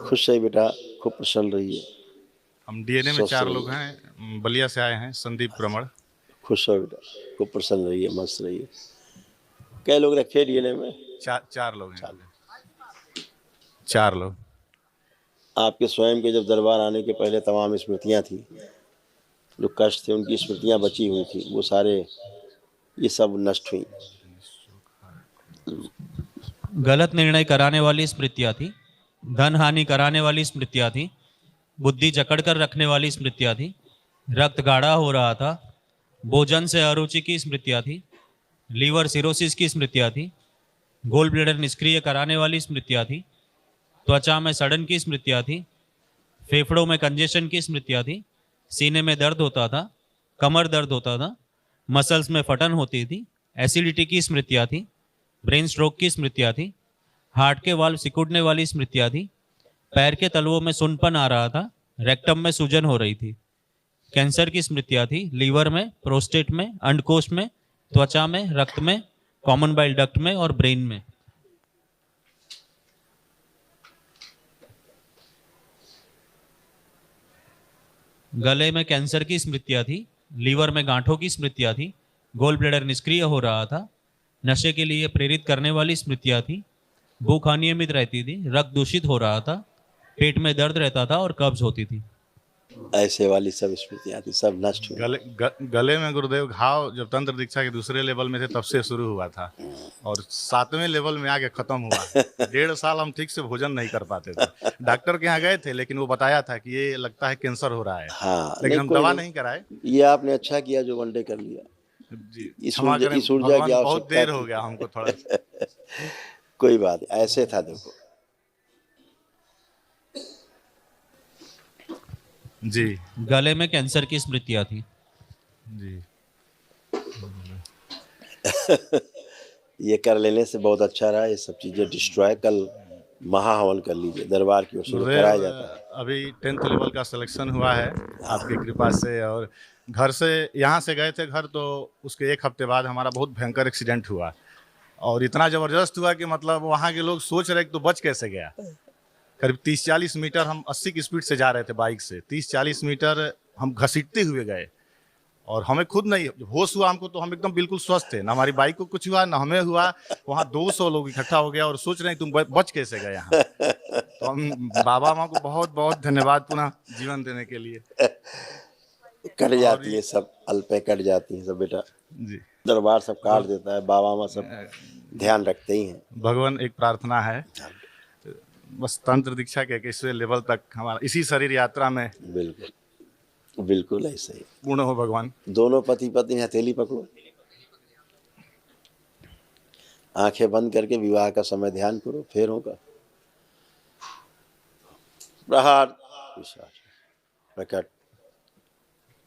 खुश रहिए बेटा, खूब प्रसन्न रहिए। हम डीएनए में स्वस्थ 4 लोग रहिए। हैं, बलिया से आए हैं, संदीप ब्रह्मण। खुश रहो बेटा, खूब प्रसन्न रहिए, मस्त रहिए। कै लोग रखे डीएनए में? 4 लोग हैं। 4। 4 लोग। आपके स्वयं के जब दरबार आने के पहले तमाम स्मृतियां थी, जो कष्ट थे उनकी स्मृतियां बची हुई थी, वो सारे ये सब नष्ट हुई। गलत निर्णय कराने वाली स्मृतियां थी, धन हानि कराने वाली स्मृतियां थी, बुद्धि जकड़कर रखने वाली स्मृतियां थी, रक्त गाढ़ा हो रहा था, भोजन से अरुचि की स्मृतियां थी, लीवर सिरोसिस की स्मृतियां थी, गोल ब्लेडर निष्क्रिय कराने वाली स्मृतियां थी, त्वचा में सड़न की स्मृतियां थी, फेफड़ों में कंजेशन की स्मृतियां थी, सीने में दर्द होता था, कमर दर्द होता था, मसल्स में फटन होती थी, एसिडिटी की स्मृतियां थी, ब्रेन स्ट्रोक की स्मृतियां थी, हार्ट के वाल्व सिकुड़ने वाली स्मृतियां थी, पैर के तलवों में सुनपन आ रहा था, रेक्टम में सूजन हो रही थी, कैंसर की स्मृतियां थी, लीवर में, प्रोस्टेट में, अंडकोश में, त्वचा में, रक्त में, कॉमन बाइल डक्ट में और ब्रेन में। गले में कैंसर की स्मृतियां थी, लीवर में गांठों की स्मृतियां थी, गोल ब्लेडर निष्क्रिय हो रहा था, नशे के लिए प्रेरित करने वाली स्मृतियां थी, भूख अनियमित रहती थी, रक्त दूषित हो रहा था, पेट में दर्द रहता था और कब्ज होती थी। ऐसे वाली सब स्मृतियां थी, सब नष्ट हुई। गले में गुरुदेव घाव जब तंत्र दीक्षा के दूसरे लेवल में थे तब से शुरू हुआ था और 7वें लेवल में आके खत्म हुआ। 1.5 साल हम ठीक से भोजन नहीं कर पाते थे। डॉक्टर के यहाँ गए थे लेकिन वो बताया था कि ये लगता है कैंसर हो रहा है। हाँ, लेकिन हम कोई दवा नहीं कराए। ये आपने अच्छा किया जो वनडे कर लिया। जी इस क्षमा करें ऊर्जा की भगवान, बहुत आवश्यकता देर हो थी। गया हमको थोड़ा। कोई बात नहीं, ऐसे था देखो। जी गले में कैंसर की स्मृतियां थी। जी ये कर लेने से बहुत अच्छा रहा। ये सब चीजें डिस्ट्रॉय, कल महाहवन कर लीजिए, दरबार की ओर से जो कराया गुरुदेव जाता है। अभी 10th लेवल का सिलेक्शन हुआ है आपकी कृपा से। और घर से यहाँ से गए थे घर, तो उसके 1 हफ्ते बाद हमारा बहुत भयंकर एक्सीडेंट हुआ और इतना ज़बरदस्त हुआ कि मतलब वहाँ के लोग सोच रहे कि तो बच कैसे गया। करीब 30-40 मीटर हम 80 की स्पीड से जा रहे थे बाइक से, 30-40 मीटर हम घसीटते हुए गए और हमें खुद नहीं होश हुआ हमको, तो हम एकदम बिल्कुल स्वस्थ थे, ना हमारी बाइक को कुछ हुआ ना हमें हुआ। वहाँ 200 लोग इकट्ठा हो गया और सोच रहे हैं तुम बच कैसे गए यहाँ। तो हम बाबा माँ को बहुत बहुत धन्यवाद पुनः जीवन देने के लिए। कट जाती है सब, अल्पे कट जाती है सब बेटा। जी दरबार सब काट देता है, बाबा माँ सब ध्यान रखते ही हैं। भगवान, एक प्रार्थना है बस तंत्र दीक्षा के 21वें लेवल तक हमारा इसी शरीर यात्रा में बिल्कुल बिल्कुल ऐसे ही पूर्ण हो भगवान। दोनों पति पत्नी हथेली पकड़ो, आंखें बंद करके विवाह का समय ध्यान करो, फिर होगा। प्रहार प्रकट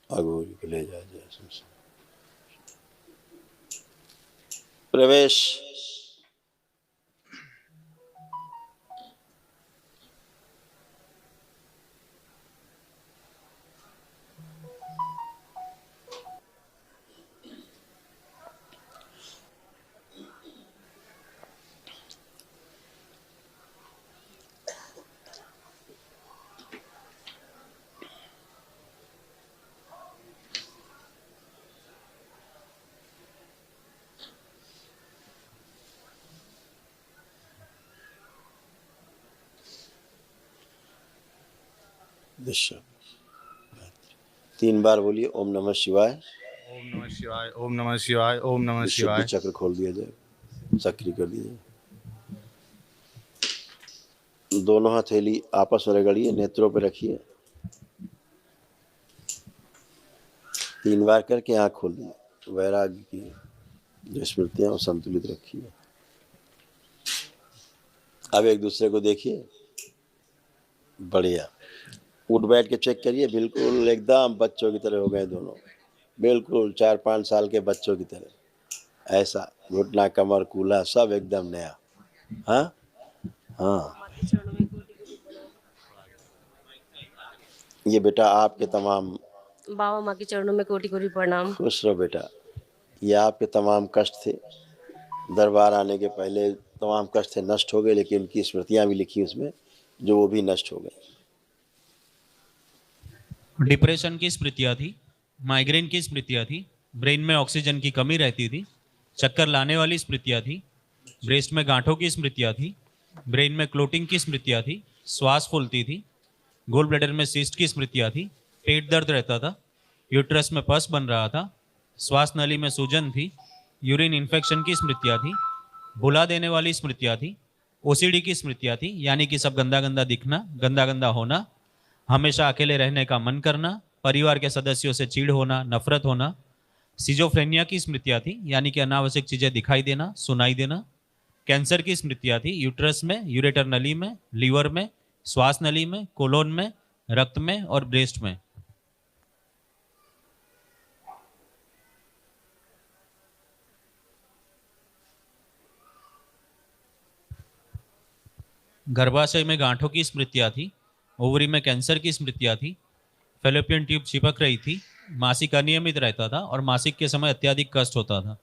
अघोरी को ले जाए प्रवेश। दिशा 3 बार बोलिए ओम नमः शिवाय, ओम नमः शिवाय, ओम नमः शिवाय, ओम नमः शिवाय। चक्र खोल दिया जाए, सक्रिय कर दिया जाए। दोनों हथेली आपस में रगड़िए, नेत्रों पे रखिए, 3 बार करके आँख खोलिए। वैराग्य की जो स्मृतियां संतुलित रखिए। अब एक दूसरे को देखिए, बढ़िया। उठ बैठ के चेक करिए, बिल्कुल एकदम बच्चों की तरह हो गए दोनों, बिल्कुल 4-5 साल के बच्चों की तरह। ऐसा घुटना कमर कूल्हा सब एकदम नया। हाँ हाँ, ये बेटा आपके तमाम बाबा माँ के चरणों में कोटि कोटि प्रणाम। खुश रहो बेटा। ये आपके तमाम कष्ट थे, दरबार आने के पहले तमाम कष्ट थे, नष्ट हो गए, लेकिन उनकी स्मृतियां भी लिखी उसमें, जो वो भी नष्ट हो गए। डिप्रेशन की स्मृतियाँ थी, माइग्रेन की स्मृतियाँ थी, ब्रेन में ऑक्सीजन की कमी रहती थी, चक्कर लाने वाली स्मृतियाँ थी, ब्रेस्ट में गांठों की स्मृतियाँ थी, ब्रेन में क्लोटिंग की स्मृतियाँ थी, श्वास फूलती थी, गोल ब्लैडर में सिस्ट की स्मृतियाँ थी, पेट दर्द रहता था, यूट्रस में पस बन रहा था, श्वास नली में सूजन थी, यूरिन इन्फेक्शन की स्मृतियाँ थी, भुला देने वाली स्मृतियाँ थी, ओसीडी की स्मृतियाँ थी, यानी कि सब गंदा गंदा दिखना, गंदा गंदा होना, हमेशा अकेले रहने का मन करना, परिवार के सदस्यों से चिढ़ होना, नफरत होना, सिजोफ्रेनिया की स्मृतियाँ थी, यानी कि अनावश्यक चीज़ें दिखाई देना, सुनाई देना, कैंसर की स्मृतियाँ थी, यूट्रस में, यूरेटर नली में, लीवर में, श्वास नली में, कोलोन में, रक्त में और ब्रेस्ट में। गर्भाशय में गांठों की स्मृतियाँ थी, ओवरी में कैंसर की स्मृतियाँ थी, फेलोपियन ट्यूब चिपक रही थी, मासिक अनियमित रहता था और मासिक के समय अत्यधिक कष्ट होता था।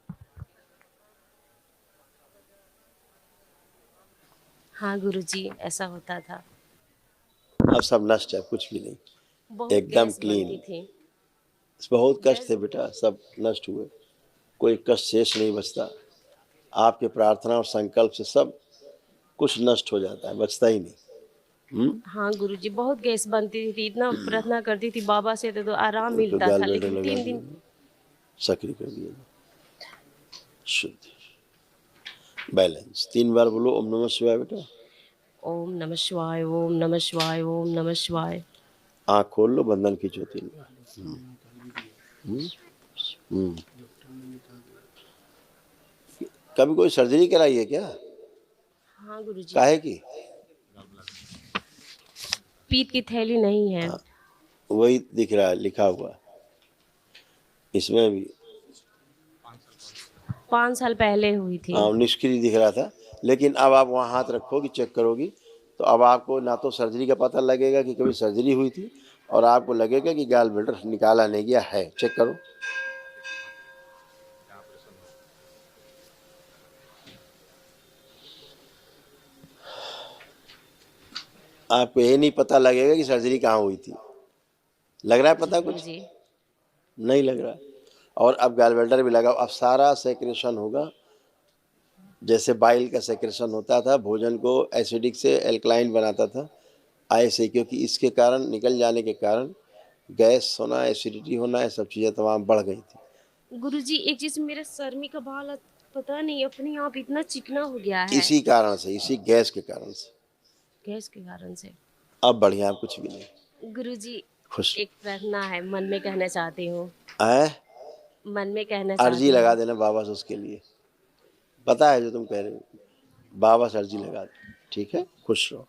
हाँ गुरुजी, ऐसा होता था। अब सब नष्ट है, कुछ भी नहीं, बहुत एकदम गैस क्लीन। बनती थी। बहुत कष्ट थे बेटा, सब नष्ट हुए, कोई कष्ट शेष नहीं बचता। आपके प्रार्थना और संकल्प से सब कुछ नष्ट हो जाता है, बचता ही नहीं। हाँ गुरुजी, बहुत गैस बनती थी, इतना प्रार्थना करती थी बाबा से तो आराम तो मिलता गाल था, बेटे लेकिन लगा 3 दिन। दिए, सक्रिय कर दिए, शुद्ध बैलेंस। 3 बार बोलो ओम नमः शिवाय बेटा। ओम नमः शिवाय, ओम नमः शिवाय, ओम नमः शिवाय। आँख खोल लो, बंधन खींचो 3 बार। कभी कोई सर्जरी कराई है क्या? हाँ गुरुजी, काहे की? पीत की थैली नहीं है। वही दिख रहा है लिखा हुआ, इसमें भी 5 साल पहले हुई थी। निष्क्रिय दिख रहा था, लेकिन अब आप वहाँ हाथ रखोगी, चेक करोगी, तो अब आपको ना तो सर्जरी का पता लगेगा कि कभी सर्जरी हुई थी, और आपको लगेगा कि गॉल ब्लैडर निकाला नहीं गया है। चेक करो। आपको ये नहीं पता लगेगा कि सर्जरी कहाँ हुई थी। लग रहा है पता कुछ? जी, नहीं लग रहा। और अब गॉल ब्लैडर भी लगा, अब सारा सेक्रेशन होगा, जैसे बाइल का सेक्रेशन होता था, भोजन को एसिडिक से एल्कलाइन बनाता था, ऐसे, क्योंकि इसके कारण, निकल जाने के कारण गैस होना, एसिडिटी होना, ये सब चीज़ें तमाम बढ़ गई थी। गुरुजी एक चीज, मेरे सर में का बाल पता नहीं अपने आप इतना चिकना हो गया है, इसी कारण से, इसी गैस के कारण से। गैस के कारण से। अब बढ़िया, कुछ भी नहीं, गुरुजी खुश। एक प्रार्थना है, मन में कहना चाहती हूँ। आए मन में कहना चाहती अर्जी हूँ। लगा देना बाबा से, उसके लिए पता है जो तुम कह रहे हो, बाबा से अर्जी लगा दो, ठीक है? खुश रहो।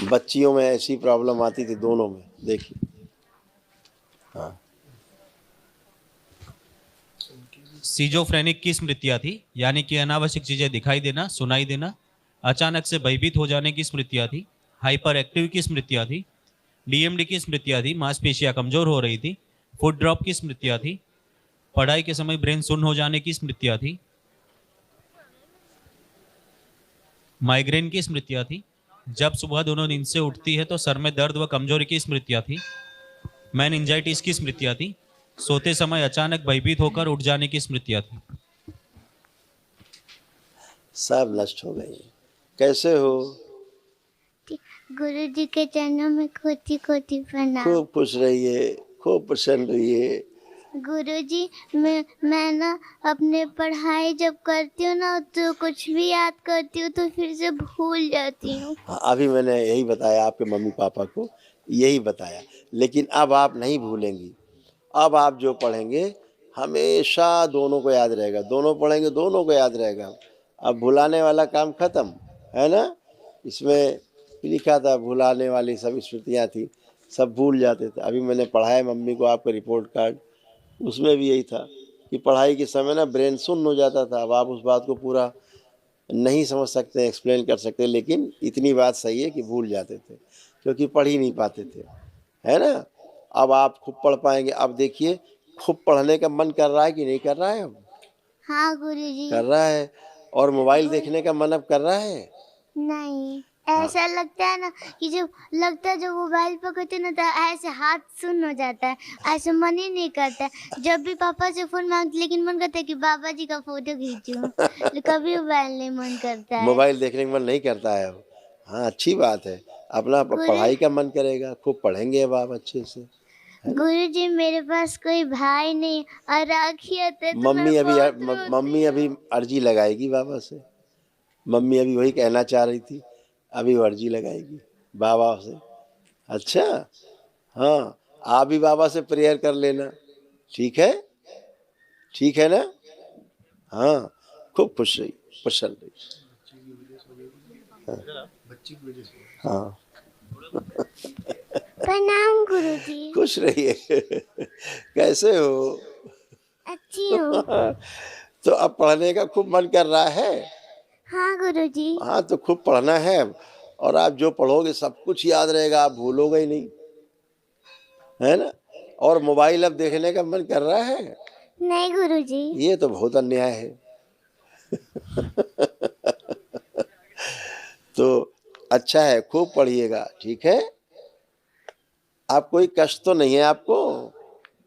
बच्चियों में ऐसी प्रॉब्लम आती थी, दोनों में, देखिए। हाँ, सीजोफ्रेनिक की स्मृतियाँ थी, यानी कि अनावश्यक चीजें दिखाई देना, सुनाई देना, अचानक से भयभीत हो जाने की स्मृतियाँ थी, हाइपर एक्टिव की स्मृतियाँ थी, डीएमडी की स्मृतियाँ थी, मांसपेशियाँ कमजोर हो रही थी, फुट ड्रॉप की स्मृतियाँ थी, पढ़ाई के समय ब्रेन सुन्न हो जाने की स्मृतियाँ थी, माइग्रेन की स्मृतियाँ थी, जब सुबह दोनों नींद से उठती है तो सर में दर्द व कमजोरी की स्मृतियाँ थी, मैन एंजाइटिस की स्मृतियाँ थी, सोते समय अचानक भयभीत होकर उठ जाने की स्मृतियाँ थी। सब नष्ट हो गई। कैसे हो? गुरु जी के चरणों में कोटि कोटि प्रणाम। खूब खुश रहिए, खूब प्रसन्न रहिए। गुरु जी, मैं ना अपने पढ़ाई जब करती हूँ ना, तो कुछ भी याद करती हूँ तो फिर से भूल जाती हूँ। हाँ, अभी मैंने यही बताया आपके मम्मी पापा को, यही बताया, लेकिन अब आप नहीं भूलेंगी। अब आप जो पढ़ेंगे हमेशा दोनों को याद रहेगा, दोनों पढ़ेंगे दोनों को याद रहेगा। अब भुलाने वाला काम खत्म है ना। इसमें लिखा था भुलाने वाली सब स्मृतियाँ थी, सब भूल जाते थे। अभी मैंने पढ़ाया मम्मी को आपका रिपोर्ट कार्ड, उसमें भी यही था कि पढ़ाई के समय ना ब्रेन सुन्न हो जाता था। अब आप उस बात को पूरा नहीं समझ सकते, एक्सप्लेन कर सकते, लेकिन इतनी बात सही है कि भूल जाते थे क्योंकि पढ़ ही नहीं पाते थे, है ना। अब आप खूब पढ़ पाएंगे। अब देखिए, खूब पढ़ने का मन कर रहा है कि नहीं कर रहा है? अब हाँ गुरु जी। कर रहा है। और मोबाइल देखने का मन अब कर रहा है? नहीं। ऐसा लगता है ना कि जब लगता है जब मोबाइल पकड़ते ना तो ऐसे हाथ सुन्न हो जाता है, ऐसे मन ही नहीं करता है। जब भी पापा से फोन मांगते लेकिन मन करता है कि बाबा जी का फोटो खींचूं, कभी मोबाइल नहीं मन करता है। मोबाइल देखने का मन नहीं करता है अब। हाँ, अच्छी बात है। अपना पढ़ाई का मन करेगा, खूब पढ़ेंगे अब आप अच्छे से। गुरुजी मेरे पास कोई भाई नहीं और राखी आते तो मम्मी मैं अभी बहुत रोती मम्मी अभी अर्जी लगाएगी बाबा से। मम्मी अभी वही कहना चाह रही थी, अभी वो अर्जी लगाएगी बाबा से। अच्छा, हाँ, आप भी बाबा से प्रेयर कर लेना, ठीक है? ठीक है ना? हाँ, खूब खुश रही, प्रसन्न रही। हाँ, प्रणाम गुरुजी। खुश रहिए। कैसे हो? अच्छी हूँ। तो अब पढ़ने का खूब मन कर रहा है? हाँ गुरुजी। हाँ, तो खूब पढ़ना है और आप जो पढ़ोगे सब कुछ याद रहेगा, आप भूलोगे ही नहीं, है ना? और मोबाइल अब देखने का मन कर रहा है? नहीं गुरुजी। ये तो बहुत अन्याय है। तो अच्छा है, खूब पढ़िएगा, ठीक है? आप कोई कष्ट तो नहीं है आपको?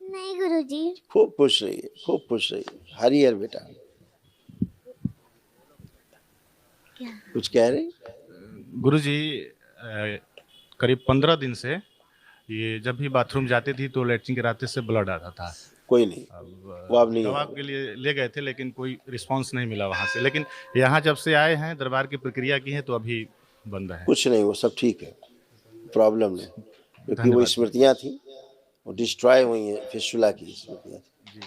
नहीं गुरुजी। खूब खुश रहिए, खूब खुश रहिए। हरिहर बेटा, कुछ कह रहे? गुरुजी करीब 15 दिन से ये जब भी बाथरूम जाती थी तो लैट्रिन के रास्ते से ब्लड आता था। कोई नहीं, वो अब नहीं दवा होगा। के लिए ले गए थे लेकिन कोई रिस्पांस नहीं मिला वहाँ से। लेकिन यहाँ जब से आए हैं, दरबार की प्रक्रिया की है तो अभी बंद है। कुछ नहीं, वो सब ठीक है, प्रॉब्लम नहीं, क्योंकि वो धन्यवाद। स्मृतियाँ थी, वो डिस्ट्रॉय हुई हैं, फिस्टुला की स्मृतियाँ थी।